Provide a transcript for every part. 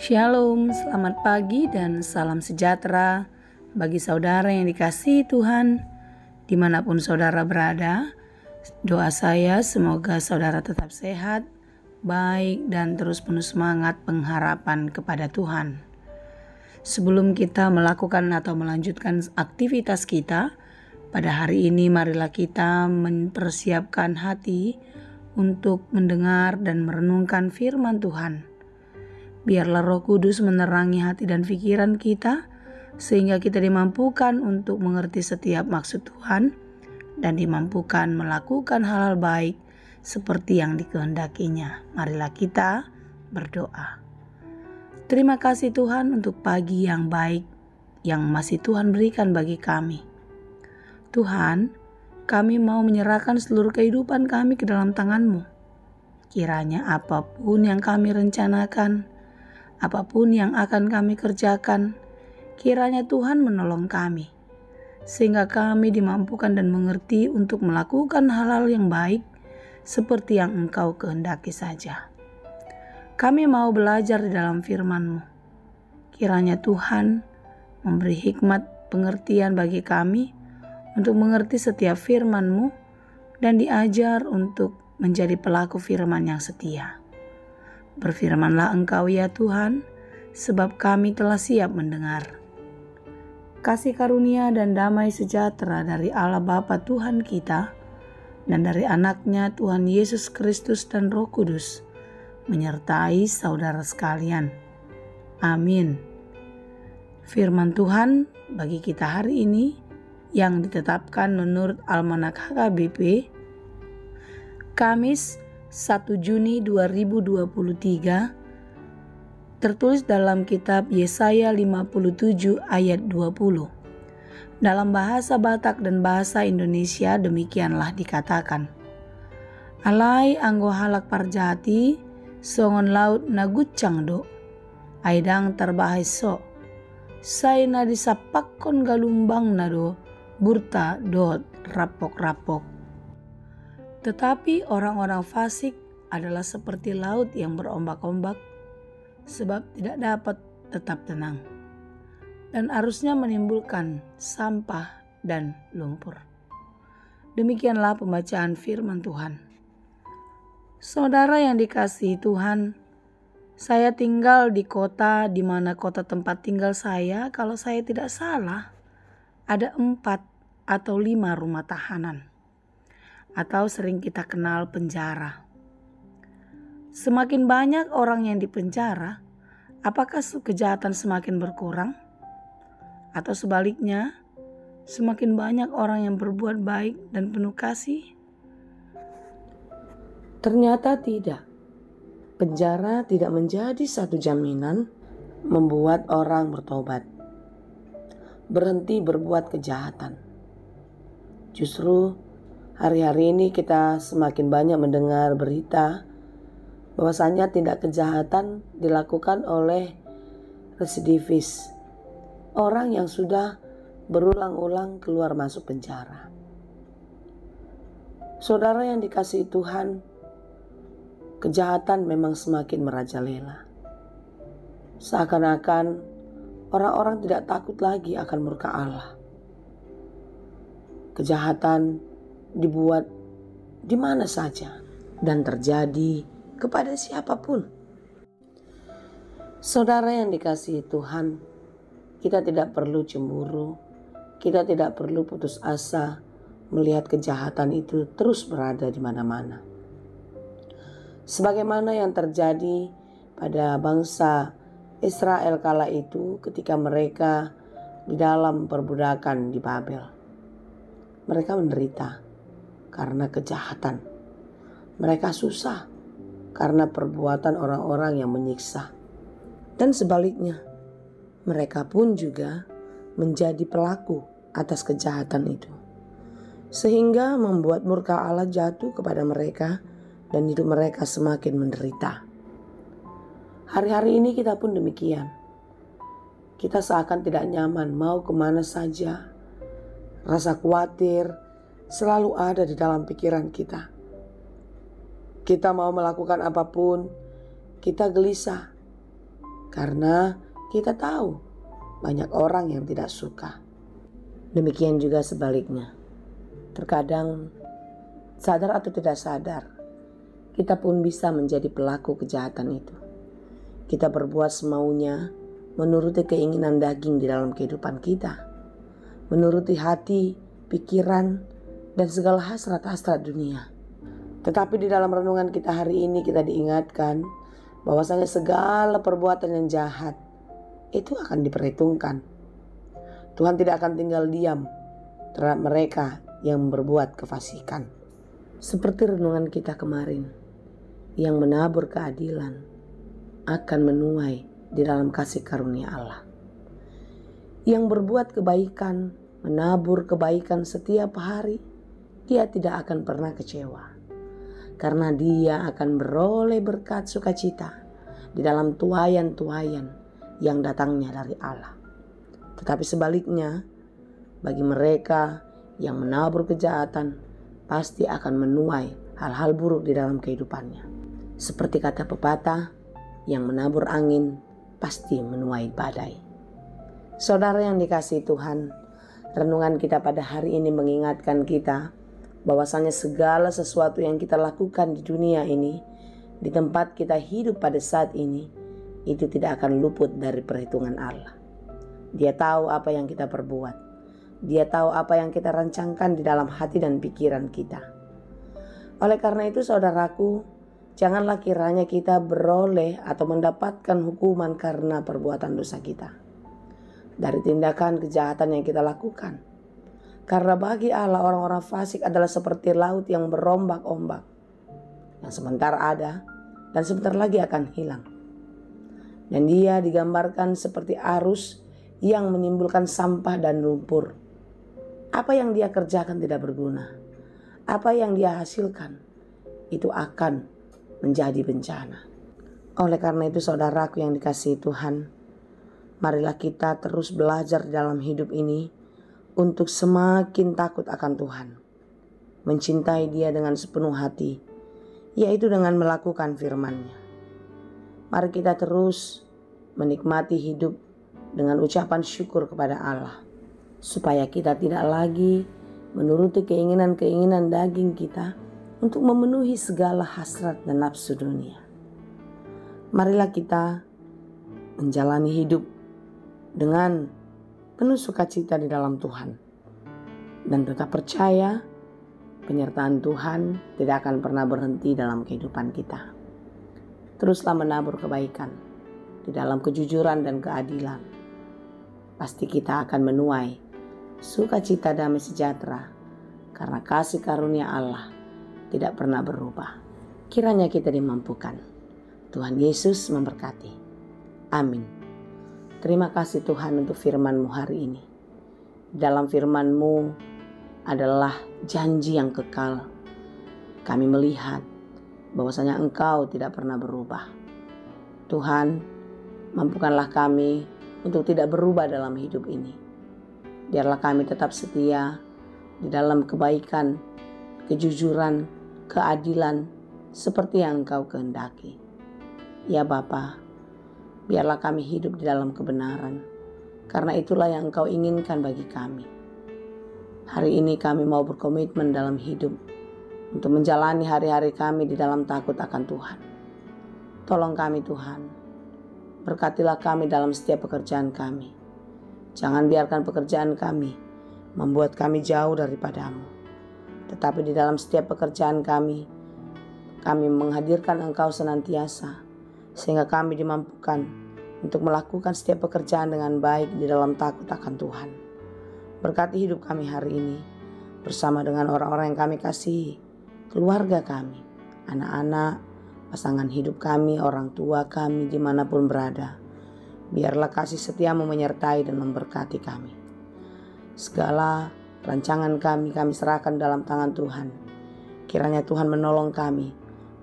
Shalom, selamat pagi dan salam sejahtera bagi saudara yang dikasihi Tuhan. Dimanapun saudara berada, doa saya semoga saudara tetap sehat, baik dan terus penuh semangat pengharapan kepada Tuhan. Sebelum kita melakukan atau melanjutkan aktivitas kita, pada hari ini marilah kita mempersiapkan hati untuk mendengar dan merenungkan firman Tuhan. Biarlah Roh Kudus menerangi hati dan pikiran kita, sehingga kita dimampukan untuk mengerti setiap maksud Tuhan dan dimampukan melakukan hal-hal baik seperti yang dikehendakinya. Marilah kita berdoa. Terima kasih Tuhan untuk pagi yang baik yang masih Tuhan berikan bagi kami. Tuhan, kami mau menyerahkan seluruh kehidupan kami ke dalam tangan-Mu. Kiranya apapun yang kami rencanakan, apapun yang akan kami kerjakan, kiranya Tuhan menolong kami, sehingga kami dimampukan dan mengerti untuk melakukan hal-hal yang baik seperti yang Engkau kehendaki saja. Kami mau belajar di dalam firman-Mu. Kiranya Tuhan memberi hikmat pengertian bagi kami untuk mengerti setiap firman-Mu dan diajar untuk menjadi pelaku firman yang setia. Berfirmanlah Engkau ya Tuhan, sebab kami telah siap mendengar. Kasih karunia dan damai sejahtera dari Allah Bapa Tuhan kita dan dari anaknya Tuhan Yesus Kristus dan Roh Kudus menyertai saudara sekalian. Amin. Firman Tuhan bagi kita hari ini yang ditetapkan menurut Almanak HKBP Kamis 1 Juni 2023, tertulis dalam kitab Yesaya 57 ayat 20. Dalam bahasa Batak dan bahasa Indonesia demikianlah dikatakan. Alai anggo halak parjati, songon laut nagucang do, aidang terbahai so, say na disapakkon galumbang na do, burta dot rapok-rapok. Tetapi orang-orang fasik adalah seperti laut yang berombak-ombak, sebab tidak dapat tetap tenang, dan arusnya menimbulkan sampah dan lumpur. Demikianlah pembacaan firman Tuhan. Saudara yang dikasihi Tuhan, saya tinggal di kota di mana kota tempat tinggal saya, kalau saya tidak salah, ada 4 atau 5 rumah tahanan, atau sering kita kenal penjara. Semakin banyak orang yang dipenjara, apakah kejahatan semakin berkurang? Atau sebaliknya, semakin banyak orang yang berbuat baik dan penuh kasih? Ternyata tidak. Penjara tidak menjadi satu jaminan membuat orang bertobat, berhenti berbuat kejahatan. Justru hari-hari ini kita semakin banyak mendengar berita bahwasanya tindak kejahatan dilakukan oleh residivis, orang yang sudah berulang-ulang keluar masuk penjara. Saudara yang dikasihi Tuhan, kejahatan memang semakin merajalela. Seakan-akan orang-orang tidak takut lagi akan murka Allah. Kejahatan dibuat di mana saja dan terjadi kepada siapapun. Saudara yang dikasihi Tuhan, kita tidak perlu cemburu, kita tidak perlu putus asa melihat kejahatan itu terus berada di mana-mana. Sebagaimana yang terjadi pada bangsa Israel kala itu ketika mereka di dalam perbudakan di Babel. Mereka menderita karena kejahatan. Mereka susah karena perbuatan orang-orang yang menyiksa. Dan sebaliknya, mereka pun juga menjadi pelaku atas kejahatan itu, sehingga membuat murka Allah jatuh kepada mereka dan hidup mereka semakin menderita. Hari-hari ini kita pun demikian. Kita seakan tidak nyaman mau kemana saja. Rasa khawatir selalu ada di dalam pikiran kita. Kita mau melakukan apapun, kita gelisah. Karena kita tahu banyak orang yang tidak suka. Demikian juga sebaliknya. Terkadang sadar atau tidak sadar, kita pun bisa menjadi pelaku kejahatan itu. Kita berbuat semaunya, menuruti keinginan daging di dalam kehidupan kita, menuruti hati, pikiran, dan segala hasrat-hasrat dunia. Tetapi di dalam renungan kita hari ini kita diingatkan bahwasanya segala perbuatan yang jahat itu akan diperhitungkan. Tuhan tidak akan tinggal diam terhadap mereka yang berbuat kefasikan. Seperti renungan kita kemarin, yang menabur keadilan akan menuai di dalam kasih karunia Allah. Yang berbuat kebaikan, menabur kebaikan setiap hari, dia tidak akan pernah kecewa. Karena dia akan beroleh berkat sukacita di dalam tuaian-tuaian yang datangnya dari Allah. Tetapi sebaliknya, bagi mereka yang menabur kejahatan, pasti akan menuai hal-hal buruk di dalam kehidupannya. Seperti kata pepatah, yang menabur angin pasti menuai badai. Saudara yang dikasihi Tuhan, renungan kita pada hari ini mengingatkan kita bahwasanya segala sesuatu yang kita lakukan di dunia ini, di tempat kita hidup pada saat ini, itu tidak akan luput dari perhitungan Allah. Dia tahu apa yang kita perbuat. Dia tahu apa yang kita rancangkan di dalam hati dan pikiran kita. Oleh karena itu saudaraku, janganlah kiranya kita beroleh atau mendapatkan hukuman karena perbuatan dosa kita, dari tindakan kejahatan yang kita lakukan. Karena bagi Allah orang-orang fasik adalah seperti laut yang berombak-ombak, yang sebentar ada dan sebentar lagi akan hilang. Dan dia digambarkan seperti arus yang menimbulkan sampah dan lumpur. Apa yang dia kerjakan tidak berguna. Apa yang dia hasilkan itu akan menjadi bencana. Oleh karena itu saudaraku yang dikasihi Tuhan, marilah kita terus belajar dalam hidup ini untuk semakin takut akan Tuhan, mencintai Dia dengan sepenuh hati, yaitu dengan melakukan firman-Nya. Mari kita terus menikmati hidup dengan ucapan syukur kepada Allah, supaya kita tidak lagi menuruti keinginan-keinginan daging kita untuk memenuhi segala hasrat dan nafsu dunia. Marilah kita menjalani hidup dengan penuh sukacita di dalam Tuhan, dan tetap percaya penyertaan Tuhan tidak akan pernah berhenti dalam kehidupan kita. Teruslah menabur kebaikan di dalam kejujuran dan keadilan. Pasti kita akan menuai sukacita damai sejahtera, karena kasih karunia Allah tidak pernah berubah. Kiranya kita dimampukan. Tuhan Yesus memberkati. Amin. Terima kasih Tuhan untuk firman-Mu hari ini. Dalam firman-Mu adalah janji yang kekal. Kami melihat bahwasanya Engkau tidak pernah berubah. Tuhan, mampukanlah kami untuk tidak berubah dalam hidup ini. Biarlah kami tetap setia di dalam kebaikan, kejujuran, keadilan seperti yang Engkau kehendaki. Ya Bapa, biarlah kami hidup di dalam kebenaran, karena itulah yang Engkau inginkan bagi kami. Hari ini kami mau berkomitmen dalam hidup untuk menjalani hari-hari kami di dalam takut akan Tuhan. Tolong kami Tuhan, berkatilah kami dalam setiap pekerjaan kami. Jangan biarkan pekerjaan kami membuat kami jauh daripada-Mu. Tetapi di dalam setiap pekerjaan kami menghadirkan Engkau senantiasa, sehingga kami dimampukan untuk melakukan setiap pekerjaan dengan baik di dalam takut akan Tuhan. Berkati hidup kami hari ini bersama dengan orang-orang yang kami kasihi, keluarga kami, anak-anak, pasangan hidup kami, orang tua kami dimanapun berada. Biarlah kasih setia-Mu menyertai dan memberkati kami. Segala rancangan kami serahkan dalam tangan Tuhan. Kiranya Tuhan menolong kami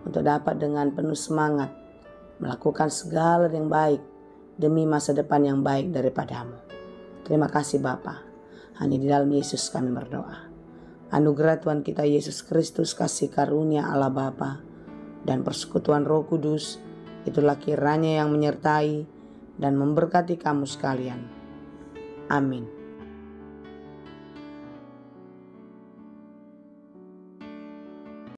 untuk dapat dengan penuh semangat melakukan segala yang baik demi masa depan yang baik daripada-Mu. Terima kasih Bapa. Hanya di dalam Yesus kami berdoa. Anugerah Tuhan kita Yesus Kristus, kasih karunia Allah Bapa, dan persekutuan Roh Kudus itulah kiranya yang menyertai, dan memberkati kamu sekalian. Amin.